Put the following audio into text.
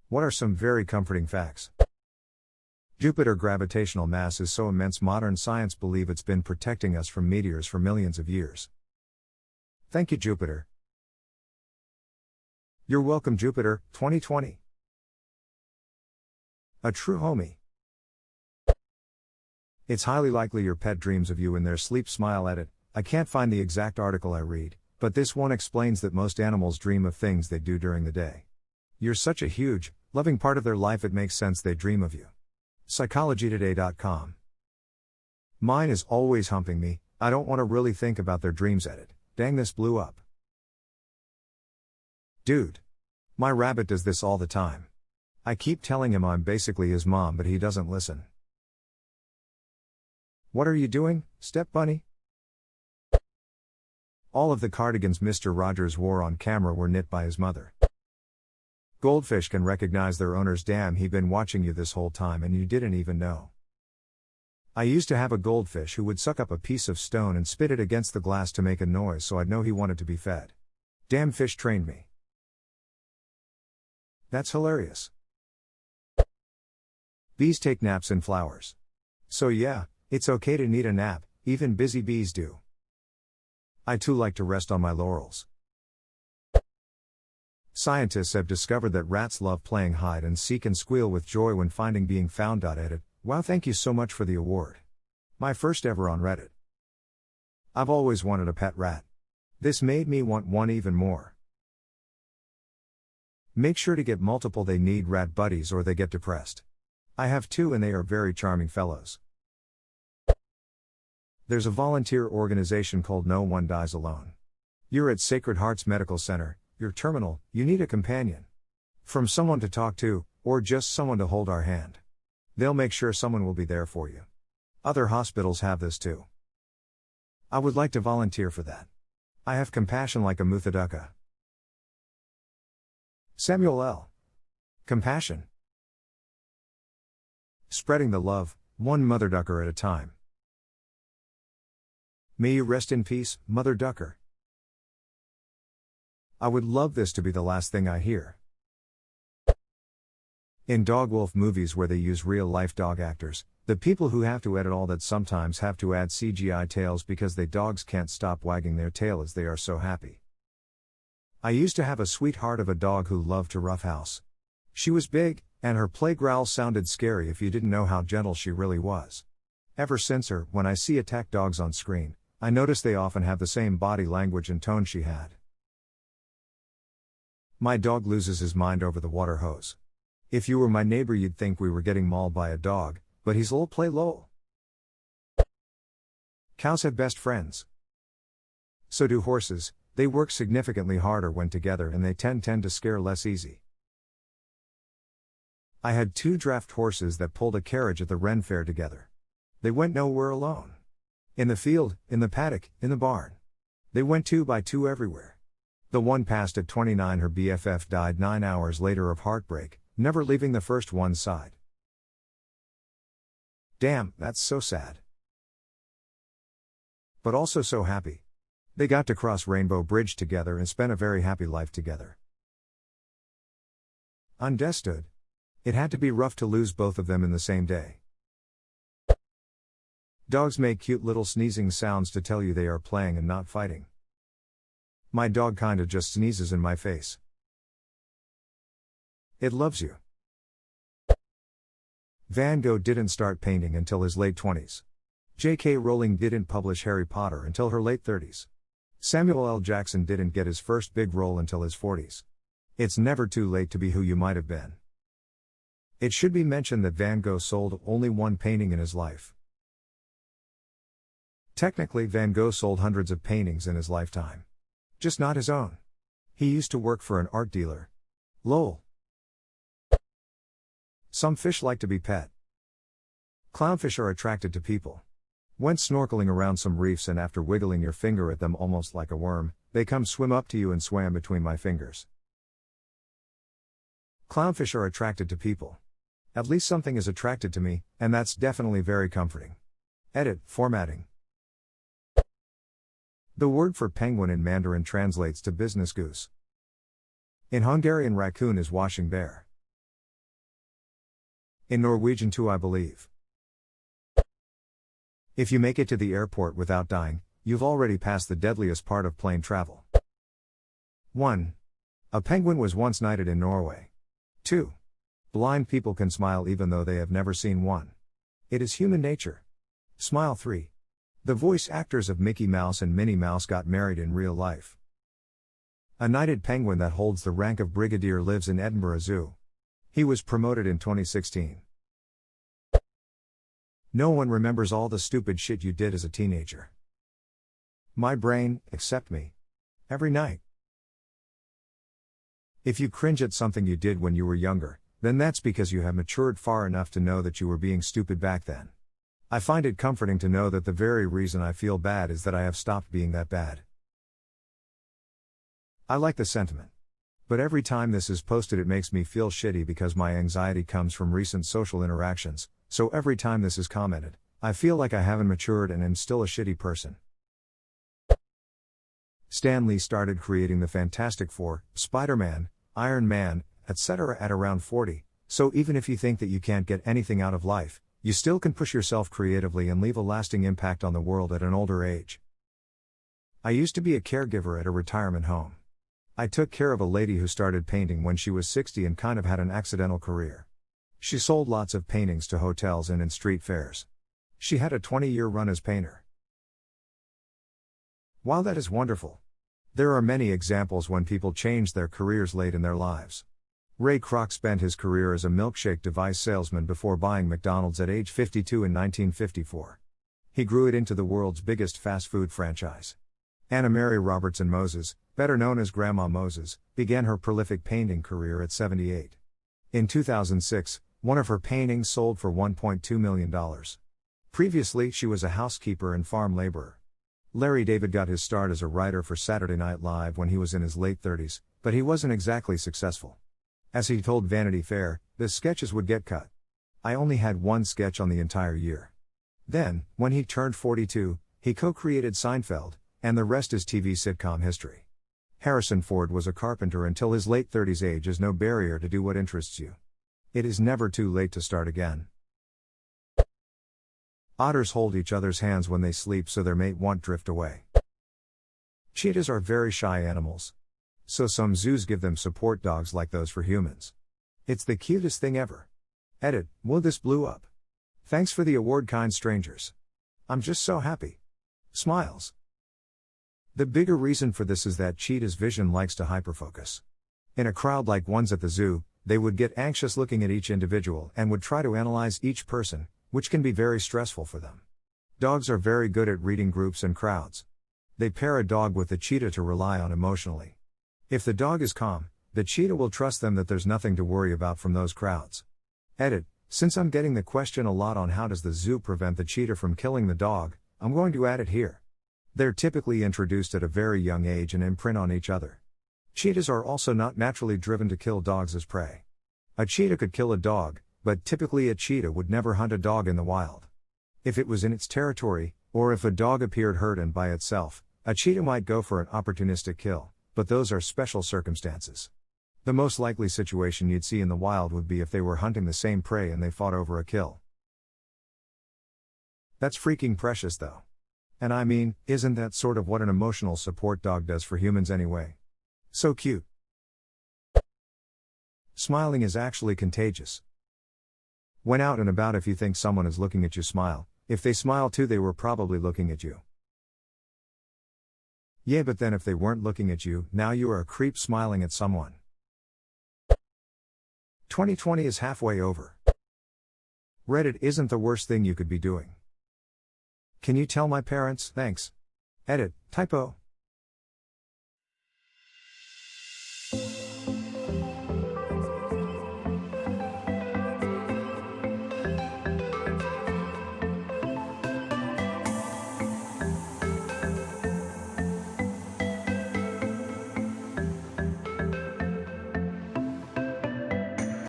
What are some very comforting facts? Jupiter gravitational mass is so immense modern science believe it's been protecting us from meteors for millions of years. Thank you, Jupiter. You're welcome, Jupiter, 2020. A true homie. It's highly likely your pet dreams of you in their sleep. Smile at it. I can't find the exact article I read, but this one explains that most animals dream of things they do during the day. You're such a huge, loving part of their life, it makes sense they dream of you. PsychologyToday.com. Mine is always humping me. I don't want to really think about their dreams. Edit. Dang, this blew up. Dude. My rabbit does this all the time. I keep telling him I'm basically his mom, but he doesn't listen. What are you doing, Step Bunny? All of the cardigans Mr. Rogers wore on camera were knit by his mother. Goldfish can recognize their owners. Damn, he'd been watching you this whole time and you didn't even know. I used to have a goldfish who would suck up a piece of stone and spit it against the glass to make a noise so I'd know he wanted to be fed. Damn, fish trained me. That's hilarious. Bees take naps in flowers. So yeah, it's okay to need a nap, even busy bees do. I too like to rest on my laurels. Scientists have discovered that rats love playing hide and seek and squeal with joy when finding being found. Edit. Wow, thank you so much for the award. My first ever on Reddit. I've always wanted a pet rat. This made me want one even more. Make sure to get multiple, they need rat buddies or they get depressed. I have two and they are very charming fellows. There's a volunteer organization called No One Dies Alone. You're at Sacred Hearts Medical Center. You're terminal, you need a companion. From someone to talk to, or just someone to hold our hand. They'll make sure someone will be there for you. Other hospitals have this too. I would like to volunteer for that. I have compassion like a Muthadaka. Samuel L. Compassion. Spreading the love, one mother ducker at a time. May you rest in peace, Mother Ducker. I would love this to be the last thing I hear. In dog-wolf movies where they use real-life dog actors, the people who have to edit all that sometimes have to add CGI tails because they dogs can't stop wagging their tail as they are so happy. I used to have a sweetheart of a dog who loved to roughhouse. She was big, and her play growl sounded scary if you didn't know how gentle she really was. Ever since her, when I see attack dogs on screen, I notice they often have the same body language and tone she had. My dog loses his mind over the water hose. If you were my neighbor you'd think we were getting mauled by a dog, but he's lol play lol. Cows have best friends. So do horses, they work significantly harder when together and they tend to scare less easy. I had two draft horses that pulled a carriage at the Ren Fair together. They went nowhere alone. In the field, in the paddock, in the barn. They went 2 by 2 everywhere. The one passed at 29, her BFF died 9 hours later of heartbreak, never leaving the first one's side. Damn, that's so sad. But also so happy. They got to cross Rainbow Bridge together and spent a very happy life together. Understood. It had to be rough to lose both of them in the same day. Dogs make cute little sneezing sounds to tell you they are playing and not fighting. My dog kinda just sneezes in my face. It loves you. Van Gogh didn't start painting until his late 20s. J.K. Rowling didn't publish Harry Potter until her late 30s. Samuel L. Jackson didn't get his first big role until his 40s. It's never too late to be who you might have been. It should be mentioned that Van Gogh sold only one painting in his life. Technically, Van Gogh sold hundreds of paintings in his lifetime. Just not his own. He used to work for an art dealer. Lol. Some fish like to be pet. Clownfish are attracted to people. Went snorkeling around some reefs and after wiggling your finger at them almost like a worm, they come swim up to you and swam between my fingers. Clownfish are attracted to people. At least something is attracted to me, and that's definitely very comforting. Edit, formatting. The word for penguin in Mandarin translates to business goose. In Hungarian, raccoon is washing bear. In Norwegian too, I believe. If you make it to the airport without dying, you've already passed the deadliest part of plane travel. 1. A penguin was once knighted in Norway. 2. Blind people can smile even though they have never seen one. It is human nature. Smile. 3. The voice actors of Mickey Mouse and Minnie Mouse got married in real life. A knighted penguin that holds the rank of brigadier lives in Edinburgh Zoo. He was promoted in 2016. No one remembers all the stupid shit you did as a teenager. My brain, except me. Every night. If you cringe at something you did when you were younger, then that's because you have matured far enough to know that you were being stupid back then. I find it comforting to know that the very reason I feel bad is that I have stopped being that bad. I like the sentiment. But every time this is posted it makes me feel shitty because my anxiety comes from recent social interactions, so every time this is commented, I feel like I haven't matured and am still a shitty person. Stan Lee started creating the Fantastic Four, Spider-Man, Iron Man, etc. at around 40, so even if you think that you can't get anything out of life, you still can push yourself creatively and leave a lasting impact on the world at an older age. I used to be a caregiver at a retirement home. I took care of a lady who started painting when she was 60 and kind of had an accidental career. She sold lots of paintings to hotels and in street fairs. She had a 20-year run as painter. While that is wonderful, there are many examples when people change their careers late in their lives. Ray Kroc spent his career as a milkshake device salesman before buying McDonald's at age 52 in 1954. He grew it into the world's biggest fast food franchise. Anna Mary Robertson Moses, better known as Grandma Moses, began her prolific painting career at 78. In 2006, one of her paintings sold for $1.2 million. Previously, she was a housekeeper and farm laborer. Larry David got his start as a writer for Saturday Night Live when he was in his late 30s, but he wasn't exactly successful. As he told Vanity Fair, the sketches would get cut. I only had one sketch on the entire year. Then, when he turned 42, he co-created Seinfeld, and the rest is TV sitcom history. Harrison Ford was a carpenter until his late 30s. Age is no barrier to do what interests you. It is never too late to start again. Otters hold each other's hands when they sleep so their mate won't drift away. Cheetahs are very shy animals. So some zoos give them support dogs like those for humans. It's the cutest thing ever. Edit, whoa, this blew up. Thanks for the award, kind strangers. I'm just so happy. Smiles. The bigger reason for this is that cheetah's vision likes to hyperfocus. In a crowd like ones at the zoo, they would get anxious looking at each individual and would try to analyze each person, which can be very stressful for them. Dogs are very good at reading groups and crowds. They pair a dog with the cheetah to rely on emotionally. If the dog is calm, the cheetah will trust them that there's nothing to worry about from those crowds. Edit, since I'm getting the question a lot on how does the zoo prevent the cheetah from killing the dog, I'm going to add it here. They're typically introduced at a very young age and imprint on each other. Cheetahs are also not naturally driven to kill dogs as prey. A cheetah could kill a dog, but typically a cheetah would never hunt a dog in the wild. If it was in its territory, or if a dog appeared hurt and by itself, a cheetah might go for an opportunistic kill, but those are special circumstances. The most likely situation you'd see in the wild would be if they were hunting the same prey and they fought over a kill. That's freaking precious though. And I mean, isn't that sort of what an emotional support dog does for humans anyway? So cute. Smiling is actually contagious. When out and about, if you think someone is looking at you, smile. If they smile too, they were probably looking at you. Yeah, but then if they weren't looking at you, now you are a creep smiling at someone. 2020 is halfway over. Reddit isn't the worst thing you could be doing. Can you tell my parents? Thanks. Edit, typo.